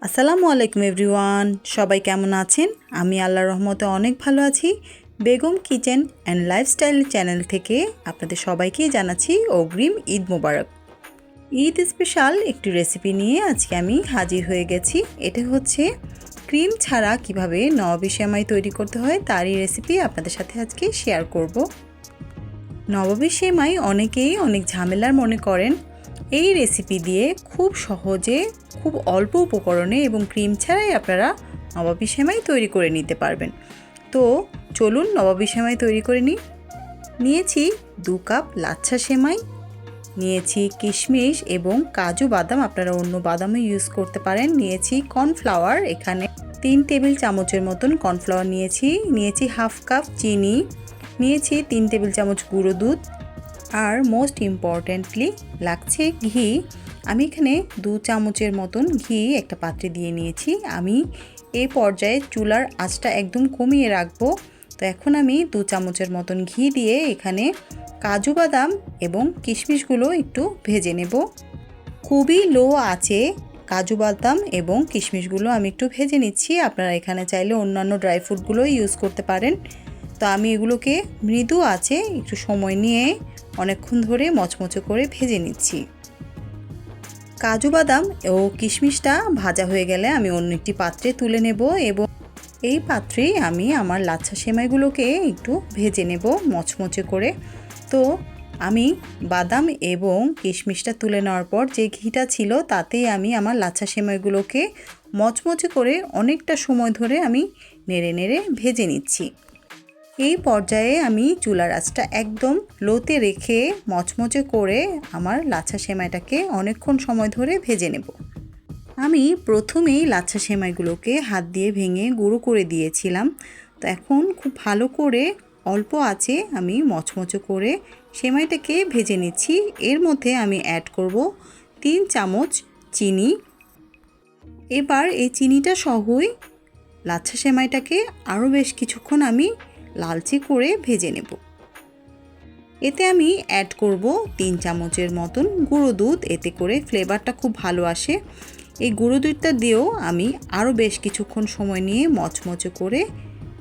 আসসালামু আলাইকুম এভরিওয়ান, সবাই কেমন আছেন? আমি আল্লাহর রহমতে অনেক ভালো আছি। Begum kitchen and lifestyle channel থেকে আপনাদের সবাইকে জানাচ্ছি অগ্রিম ঈদ মোবারক। ঈদ স্পেশাল একটি রেসিপি নিয়ে আজকে আমি হাজির হয়ে গেছি। এটা হচ্ছে ক্রিম ছাড়া কিভাবে নবাবী সেমাই তৈরি করতে হয় তারই রেসিপি আপনাদের সাথে আজকে শেয়ার করব। নবাবী সেমাই অনেকেই অনেক ঝামেলার মনে করেন। এই রেসিপি দিয়ে খুব সহজে খুব অল্প উপকরণে এবং ক্রিম ছাড়াই আপনারা নবাবী সেমাই তৈরি করে নিতে পারবেন। তো চলুন নবাবী সেমাই তৈরি করে নিয়েছি 2 কাপ লাচ্ছা সেমাই, নিয়েছি কিশমিশ এবং কাজু বাদাম, আপনারা অন্য বাদামও ইউজ করতে পারেন। নিয়েছি কর্নফ্লাওয়ার, এখানে 3 টেবিল চামচের মতন কর্নফ্লাওয়ার নিয়েছি হাফ কাপ চিনি, নিয়েছি 3 টেবিল চামচ গুঁড়ো দুধ, আর মোস্ট ইম্পর্ট্যান্টলি লাগছে ঘি। আমি এখানে 2 চামচের মতন ঘি একটা পাত্রে দিয়ে নিয়েছি। আমি এই পর্যায়ে চুলার আঁচটা একদম কমিয়ে রাখবো। তো এখন আমি 2 চামচের মতন ঘি দিয়ে এখানে কাজু বাদাম এবং কিশমিশগুলো একটু ভেজে নেব। খুবই লো আঁচে কাজু বাদাম এবং কিশমিশগুলো আমি একটু ভেজে নিচ্ছি। আপনারা এখানে চাইলে অন্যান্য ড্রাই ফ্রুটগুলো ইউজ করতে পারেন। তো আমি এগুলোকে মৃদু আঁচে একটু সময় নিয়ে অনেকক্ষণ ধরে মচমচে করে ভেজে নিচ্ছি। কাজু বাদাম ও কিশমিশটা ভাজা হয়ে গেলে আমি অন্য একটি পাত্রে তুলে নেব এবং এই পাত্রেই আমি আমার লাচ্ছা সেমাইগুলোকে একটু ভেজে নেব মচমচে করে। তো আমি বাদাম এবং কিশমিশটা তুলে নেওয়ার পর যে ঘিটা ছিল তাতেই আমি আমার লাচ্ছা সেমাইগুলোকে মচমচে করে অনেকটা সময় ধরে আমি নেড়ে নেড়ে ভেজে নিচ্ছি। এই পর্যায়ে আমি চুলার আঁচটা একদম লোতে রেখে মচমচে করে আমার লাচ্ছা সেমাইটাকে অনেকক্ষণ সময় ধরে ভেজে নেব। আমি প্রথমেই লাচ্ছা সেমাইগুলোকে হাত দিয়ে ভেঙে গুঁড়ো করে দিয়েছিলাম। তো এখন খুব ভালো করে অল্প আঁচে আমি মচমচে করে সেমাইটাকে ভেজে নিচ্ছি। এর মধ্যে আমি অ্যাড করব 3 চামচ চিনি। এবার এই চিনিটা সহই লাচ্ছা সেমাইটাকে আরও বেশ কিছুক্ষণ আমি লালচে করে ভেজে নেব। এতে আমি অ্যাড করব 3 চামচের মতন গুঁড়ো দুধ, এতে করে ফ্লেভারটা খুব ভালো আসে। এই গুঁড়ো দুধটা দিয়েও আমি আরও বেশ কিছুক্ষণ সময় নিয়ে মচমচে করে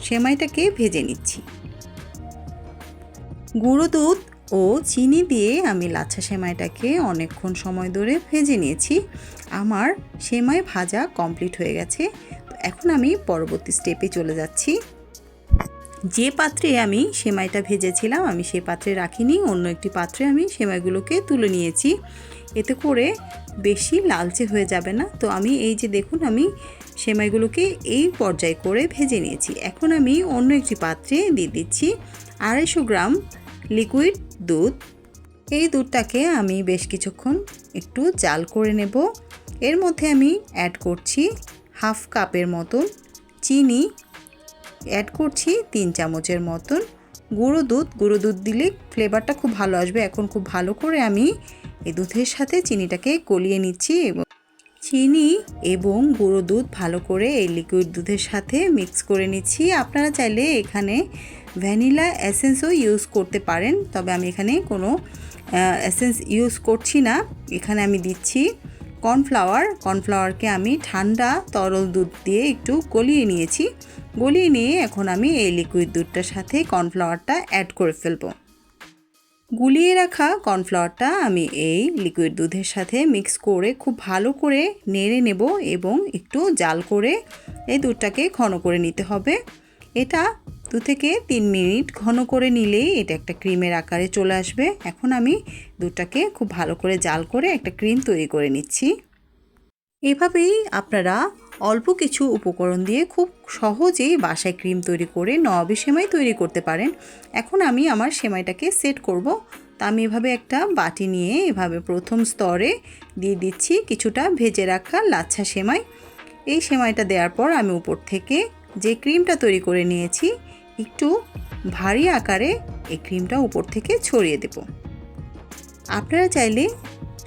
সেমাইটাকে ভেজে নিচ্ছি। গুঁড়ো দুধ ও চিনি দিয়ে আমি লাচ্ছা সেমাইটাকে অনেকক্ষণ সময় ধরে ভেজে নিয়েছি। আমার সেমাই ভাজা কমপ্লিট হয়ে গেছে। তো এখন আমি পরবর্তী স্টেপে চলে যাচ্ছি। যে পাত্রে আমি সেমাইটা ভেজেছিলাম আমি সেই পাত্রে রাখিনি, অন্য একটি পাত্রে আমি সেমাইগুলোকে তুলে নিয়েছি। এতে করে বেশি লালচে হয়ে যাবে না। তো আমি এই যে দেখুন আমি সেমাইগুলোকে এই পর্যায়ে করে ভেজে নিয়েছি। এখন আমি অন্য একটি পাত্রে দিয়ে দিচ্ছি 250 গ্রাম লিকুইড দুধ। এই দুধটাকে আমি বেশ কিছুক্ষণ একটু জাল করে নেব। এর মধ্যে আমি অ্যাড করছি হাফ কাপের মতন চিনি, অ্যাড করছি 3 চামচের মতন গুঁড়ো দুধ দিলে ফ্লেভারটা খুব ভালো আসবে। এখন খুব ভালো করে আমি এই দুধের সাথে চিনিটাকে গলিয়ে নিচ্ছি এবং চিনি এবং গুঁড়ো দুধ ভালো করে এই লিকুইড দুধের সাথে মিক্স করে নিচ্ছি। আপনারা চাইলে এখানে ভ্যানিলা এসেন্সও ইউজ করতে পারেন, তবে আমি এখানে কোনো এসেন্স ইউজ করছি না। এখানে আমি দিচ্ছি কর্নফ্লাওয়ারকে আমি ঠান্ডা তরল দুধ দিয়ে একটু গলিয়ে নিয়েছি। গলিয়ে নিয়ে এখন আমি এই লিকুইড দুধটার সাথে কর্নফ্লাওয়ারটা অ্যাড করে ফেলবো। গুলিয়ে রাখা কর্নফ্লাওয়ারটা আমি এই লিকুইড দুধের সাথে মিক্স করে খুব ভালো করে নেড়ে নেব এবং একটু জাল করে এই দুধটাকে ঘন করে নিতে হবে। এটা 2 থেকে 3 মিনিট ঘন করে নিলেই এটা একটা ক্রিমের আকারে চলে আসবে। এখন আমি দুধটাকে খুব ভালো করে জাল করে একটা ক্রিম তৈরি করে নিচ্ছি। এভাবেই আপনারা অল্প কিছু উপকরণ দিয়ে খুব সহজেই বাসায় ক্রিম তৈরি করে নবাবী সেমাই তৈরি করতে পারেন। এখন আমি আমার সেমাইটাকে সেট করব। তা আমি এভাবে একটা বাটি নিয়ে এভাবে প্রথম স্তরে দিয়ে দিচ্ছি কিছুটা ভেজে রাখা লাচ্ছা সেমাই। এই সেমাইটা দেওয়ার পর আমি উপর থেকে যে ক্রিমটা তৈরি করে নিয়েছি একটু ভারী আকারে এই ক্রিমটা উপর থেকে ছড়িয়ে দেব। আপনারা চাইলে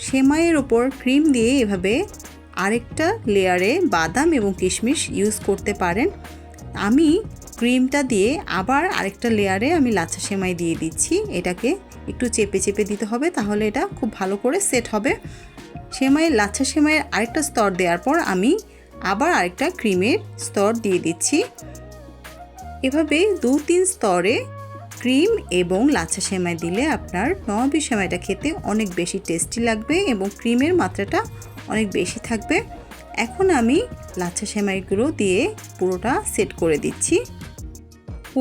সেমাইয়ের ওপর ক্রিম দিয়ে এভাবে আরেকটা লেয়ারে বাদাম এবং কিশমিশ ইউজ করতে পারেন। আমি ক্রিমটা দিয়ে আবার আরেকটা লেয়ারে আমি লাচ্ছা সেমাই দিয়ে দিচ্ছি। এটাকে একটু চেপে চেপে দিতে হবে, তাহলে এটা খুব ভালো করে সেট হবে। লাচ্ছা সেমাইয়ের আরেকটা স্তর দেওয়ার পর আমি আবার আরেকটা ক্রিমের স্তর দিয়ে দিচ্ছি। এভাবে 2-3 স্তরে ক্রিম এবং লাচ্ছা সেমাই দিলে আপনার নবাবী সেমাইটা খেতে অনেক বেশি টেস্টি লাগবে এবং ক্রিমের মাত্রাটা অনেক বেশি থাকবে। এখন আমি লাচ্ছা সেমাইগুলো দিয়ে পুরোটা সেট করে দিচ্ছি।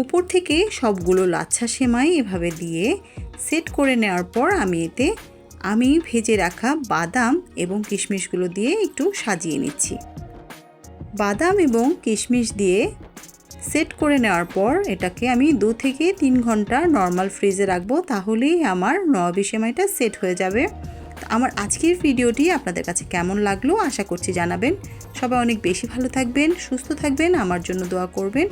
উপর থেকে সবগুলো লাচ্ছা সেমাই এভাবে দিয়ে সেট করে নেওয়ার পর আমি ভেজে রাখা বাদাম এবং কিশমিশগুলো দিয়ে একটু সাজিয়ে নিচ্ছি। বাদাম এবং কিশমিশ দিয়ে সেট করে নেওয়ার পর এটাকে আমি 2 থেকে 3 ঘন্টা নর্মাল ফ্রিজে রাখবো, তাহলেই আমার নবাবী সেমাইটা সেট হয়ে যাবে। আমার আজকের ভিডিওটি আপনাদের কাছে কেমন লাগলো আশা করছি জানাবেন। সবাই অনেক বেশি ভালো থাকবেন, সুস্থ থাকবেন, আমার জন্য দোয়া করবেন।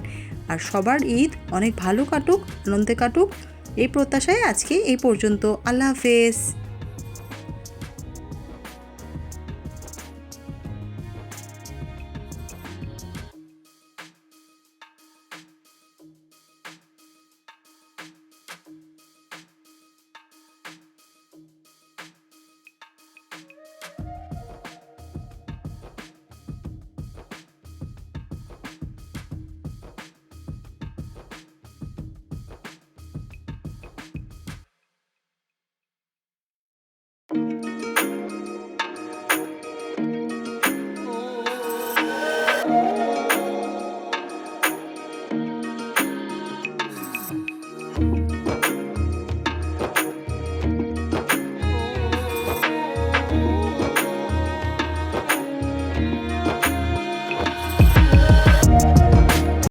আর সবার ঈদ অনেক ভালো কাটুক, আনন্দে কাটুক এই প্রত্যাশায় আজকে এই পর্যন্ত। আল্লাহ হাফেজ।